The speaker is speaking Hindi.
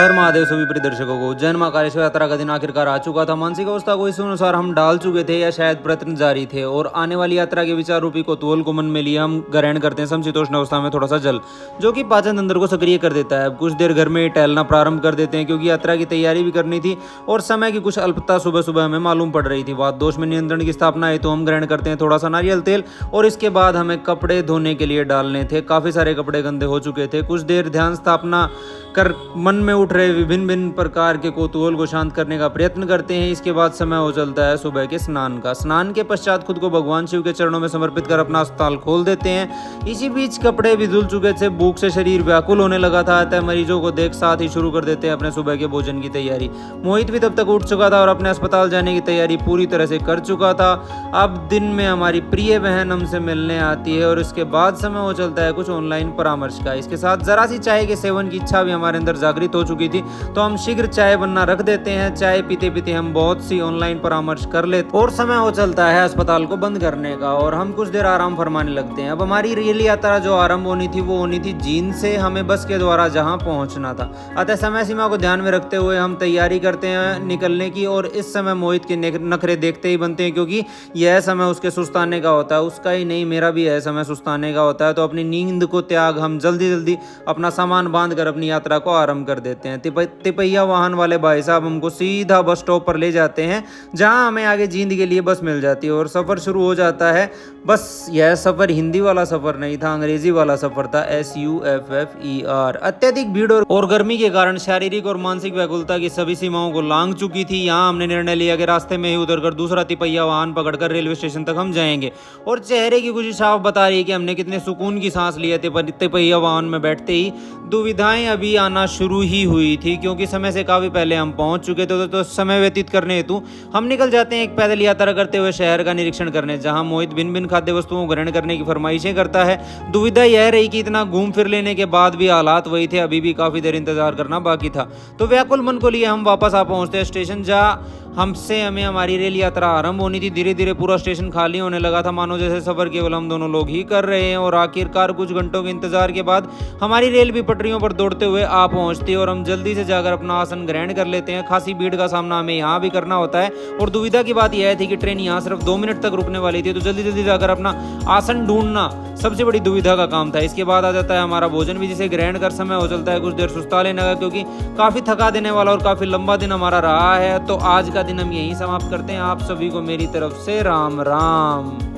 हर हर महादेव सभी प्रिय दर्शकों को। उज्जैन महाकालेश्वर यात्रा का दिन आखिरकार आ चुका था। मानसिक अवस्था को इस अनुसार हम डाल चुके थे या शायद प्रयत्न जारी थे और आने वाली यात्रा के विचार रूपी कौतूहल को मन में लिए हम ग्रहण करते हैं समशीतोष्ण अवस्था में थोड़ा सा जल, जो कि पाचन तंत्र को सक्रिय कर देता है। अब कुछ देर घर में टहलना प्रारंभ कर देते हैं क्योंकि यात्रा की तैयारी भी करनी थी और समय की कुछ अल्पता सुबह सुबह हमें मालूम पड़ रही थी। वात दोष में नियंत्रण की स्थापना है तो हम ग्रहण करते हैं थोड़ा सा नारियल तेल और इसके बाद हमें कपड़े धोने के लिए डालने थे। काफी सारे कपड़े गंदे हो चुके थे। कुछ देर ध्यान स्थापना कर मन में उठ रहे विभिन्न प्रकार के कौतूहल को शांत करने का प्रयत्न करते हैं। इसके बाद समय हो चलता है सुबह के स्नान का। स्नान के पश्चात खुद को भगवान शिव के चरणों में समर्पित कर अपना अस्पताल खोल देते हैं। इसी बीच कपड़े भी धुल चुके थे, भूख से शरीर व्याकुल होने लगा था, अतः मरीजों को देख साथ ही शुरू कर देते हैं अपने सुबह के भोजन की तैयारी। मोहित भी तब तक उठ चुका था और अपने अस्पताल जाने की तैयारी पूरी तरह से कर चुका था। अब दिन में हमारी प्रिय बहन हमसे मिलने आती है और इसके बाद समय हो चलता है कुछ ऑनलाइन परामर्श का। इसके साथ जरा सी चाय के सेवन की इच्छा भी हमारे अंदर जागृत हो चुकी थी, तो हम शीघ्र चाय बनना रख देते हैं। चाय पीते पीते हम बहुत सी ऑनलाइन परामर्श कर लेते और समय हो चलता है अस्पताल को बंद करने का और हम कुछ देर आराम फरमाने लगते हैं। अब हमारी रेल यात्रा जो आरंभ होनी थी वो होनी थी जींद से। हमें बस के द्वारा जहां पहुंचना था, अतः समय सीमा को ध्यान में रखते हुए हम तैयारी करते हैं निकलने की। और इस समय मोहित के नखरे देखते ही बनते हैं क्योंकि यह समय उसके सुस्ताने का होता है। उसका ही नहीं, मेरा भी यह समय सुस्ताने का होता है। तो अपनी नींद को त्याग हम जल्दी जल्दी अपना सामान बांध कर अपनी यात्रा को आरंभ कर देते हैं। तिपैया वाहन वाले भाई साहब हमको सीधा बस स्टॉप पर ले जाते हैं जहां हमें आगे जींद के लिए बस मिल जाती है और सफर शुरू हो जाता है। बस यह सफर हिंदी वाला सफर नहीं था, अंग्रेजी वाला सफर था। SUFFER। अत्यधिक भीड़ और गर्मी के कारण शारीरिक और मानसिक व्याकुलता की सभी सीमाओं को लांघ चुकी थी। यहाँ हमने निर्णय लिया कि रास्ते में ही उतरकर दूसरा तिपैया वाहन पकड़कर रेलवे स्टेशन तक हम जाएंगे। और चेहरे की कुछ साफ बता रही है कि हमने कितने सुकून की सांस ली है। तिपैया वाहन में बैठते ही दुविधाएं अभी आना शुरू ही हुई थी क्योंकि समय से काफी पहले हम पहुंच चुके थे। तो समय व्यतीत करने हेतु हम निकल जाते हैं एक पैदल यात्रा करते हुए शहर का निरीक्षण करने, जहां मोहित भिन्न भिन्न खाद्य वस्तुओं को ग्रहण करने की फरमाइशें करता है। दुविधा यह रही कि इतना घूम फिर लेने के बाद भी हालात वही थे, अभी भी काफी देर इंतजार करना बाकी था। तो व्याकुल मन को लिए हम वापस आ पहुंचते हैं स्टेशन जहाँ हमें हमारी रेल यात्रा आरंभ होनी थी। धीरे धीरे पूरा स्टेशन खाली होने लगा था, मानो जैसे सफर केवल हम दोनों लोग ही कर रहे हैं। और आखिरकार कुछ घंटों के इंतजार के बाद हमारी रेल भी पटरियों पर दौड़ते हुए आ पहुंचती है और हम जल्दी से जाकर अपना आसन ग्रहण कर लेते हैं। खासी भीड़ का सामना हमें यहाँ भी करना होता है और दुविधा की बात यह थी कि ट्रेन यहाँ सिर्फ 2 मिनट तक रुकने वाली थी, तो जल्दी जल्दी जाकर अपना आसन ढूंढना सबसे बड़ी दुविधा का काम था। इसके बाद आ जाता है हमारा भोजन भी, जिसे ग्रहण कर समय हो चलता है कुछ देर सुस्ता लेने का क्योंकि काफी थका देने वाला और काफी लंबा दिन हमारा रहा है। तो आज का दिन हम यहीं समाप्त करते हैं। आप सभी को मेरी तरफ से राम राम।